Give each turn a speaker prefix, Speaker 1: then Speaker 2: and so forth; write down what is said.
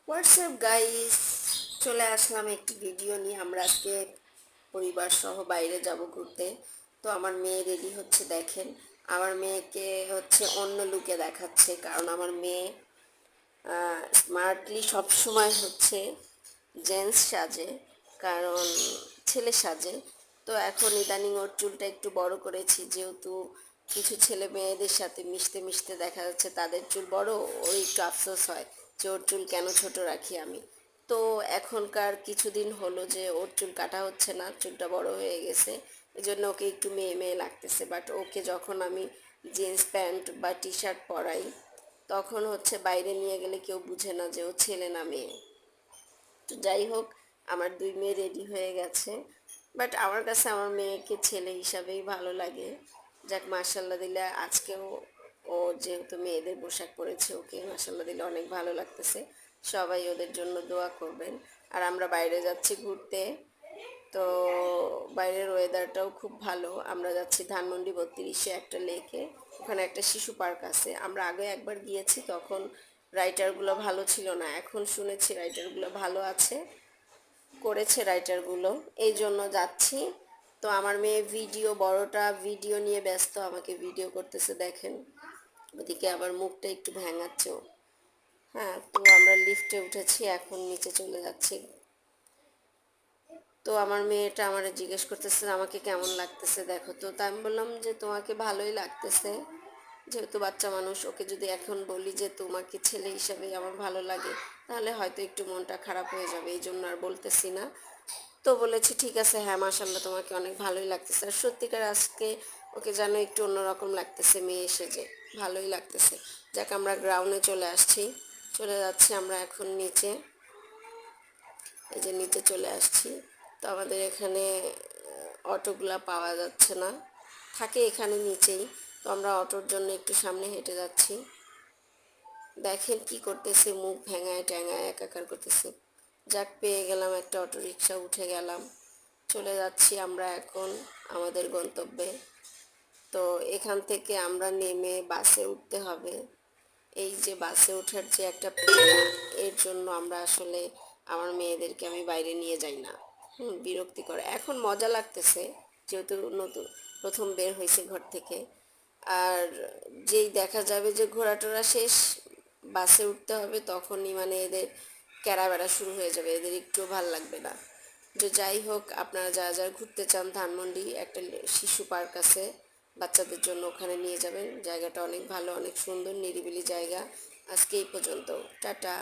Speaker 1: WhatsApp guys, চলে আসলাম একটি video নিয়ে। আমরা আজকে পরিবার সহ বাইরে যাব ঘুরতে। তো আমার মেয়ে রেডি হচ্ছে, দেখেন। আমার মেয়েকে হচ্ছে অন্য লুকে দেখাচ্ছে, কারণ আমার মেয়ে স্মার্টলি সবসময় হচ্ছে জেন্টস সাজে, কারণ ছেলে সাজে। তো এখন ইদানিং ওর চুলটা একটু বড় করেছি, যেহেতু কিছু ছেলে মেয়েদের সাথে মিশতে মিশতে দেখা যাচ্ছে তাদের চুল বড়, ওর একটু আফসোস হয় যে ওর চুল কেন ছোট রাখি আমি। তো এখনকার কিছুদিন হলো যে ওর চুল কাটা হচ্ছে না, চুলটা বড় হয়ে গেছে। এই জন্য ওকে একটু মেয়ে মেয়ে লাগতেছে, বাট ওকে যখন আমি জিন্স প্যান্ট বা টি শার্ট পরাই, তখন হচ্ছে বাইরে নিয়ে গেলে কেউ বুঝে না যে ও ছেলে না মেয়ে। তো যাই হোক, আমার দুই মেয়ে রেডি হয়ে গেছে, বাট আমার কাছে আমার মেয়েকে ছেলে হিসাবেই ভালো লাগে। যাক, মার্শাল্লাহ দিলে আজকেও ও যেহেতু মেয়েদের পোশাক পরেছে, ওকে মার্শাল্লাহ দিলে অনেক ভালো লাগতেছে। সবাই ওদের জন্য দোয়া করবেন। আর আমরা বাইরে যাচ্ছি ঘুরতে। তো বাইরের ওয়েদারটাও খুব ভালো। আমরা যাচ্ছি ধানমন্ডি 32-এ একটা লেকে। ওখানে একটা শিশু পার্ক আছে। আমরা আগে একবার গিয়েছি, তখন রাইটারগুলো ভালো ছিল না। এখন শুনেছি রাইটারগুলো ভালো আছে, করেছে রাইটারগুলো, এই জন্য যাচ্ছি। তো আমার মেয়ে বড়টা ভিডিও নিয়ে ব্যস্ত, আমাকে ভিডিও করতেছে, দেখেন। ওদিকে আবার মুখটা একটু ভ্যাঙাচ্ছে ও। হ্যাঁ, তো আমরা লিফটে উঠেছি, এখন নিচে চলে যাচ্ছি। তো আমার মেয়েটা আমার জিজ্ঞেস করতেছে আমাকে কেমন লাগতেছে দেখো তো। তা আমি বললাম যে তোমাকে ভালোই লাগতেছে, যেহেতু বাচ্চা মানুষ। ওকে যদি এখন বলি যে তোমাকে ছেলে হিসাবে আমার ভালো লাগে, তাহলে হয়তো একটু মনটা খারাপ হয়ে যাবে, এই জন্য আর বলতেছি না। তো বলেছি ঠিক আছে, হ্যাঁ মাশাল্লাহ তোমাকে অনেক ভালোই লাগতেছে। আর সত্যিকার আজকে ওকে যেন একটু অন্যরকম লাগতেছে, মেয়ে সেজে ভালোই লাগতেছে। যাক, আমরা গ্রাউন্ডে চলে আসছি, চলে যাচ্ছি আমরা এখন নিচে। এই যে নিচে চলে আসছি। তো আমাদের এখানে অটোগুলা পাওয়া যাচ্ছে না, থাকে এখানে নিচেই। তো আমরা অটোর জন্য একটু সামনে হেঁটে যাচ্ছি। দেখেন কি করতেছে, মুখ ভেঙায় ট্যাঙায় একাকার করতেছে। যাক, পেয়ে গেলাম একটা অটো রিক্সা, উঠে গেলাম। চলে যাচ্ছি আমরা এখন আমাদের গন্তব্যে। তো এখান থেকে আমরা নেমে বাসে উঠতে হবে। এই যে বাসে ওঠার যে একটা প্যারা, এর জন্য আমরা আসলে আমার মেয়েদেরকে আমি বাইরে নিয়ে যাই না। বিরক্তিকর। এখন মজা লাগতেছে, যেহেতু নতুন প্রথম বের হয়েছে ঘর থেকে। আর যেই দেখা যাবে যে ঘোরাটোরা শেষ, বাসে উঠতে হবে, তখনই মানে এদের ক্যারা বেড়া শুরু হয়ে যাবে, এদের একটুও ভাল লাগবে না। যে যাই হোক, আপনারা যারা যারা ঘুরতে চান, ধানমন্ডি একটা শিশু পার্ক আছে বাচ্চাদের জন্য, ওখানে নিয়ে যাবেন। জায়গাটা অনেক ভালো, অনেক সুন্দর নিরিবিলি জায়গা। আজকে এই পর্যন্ত, টাটা।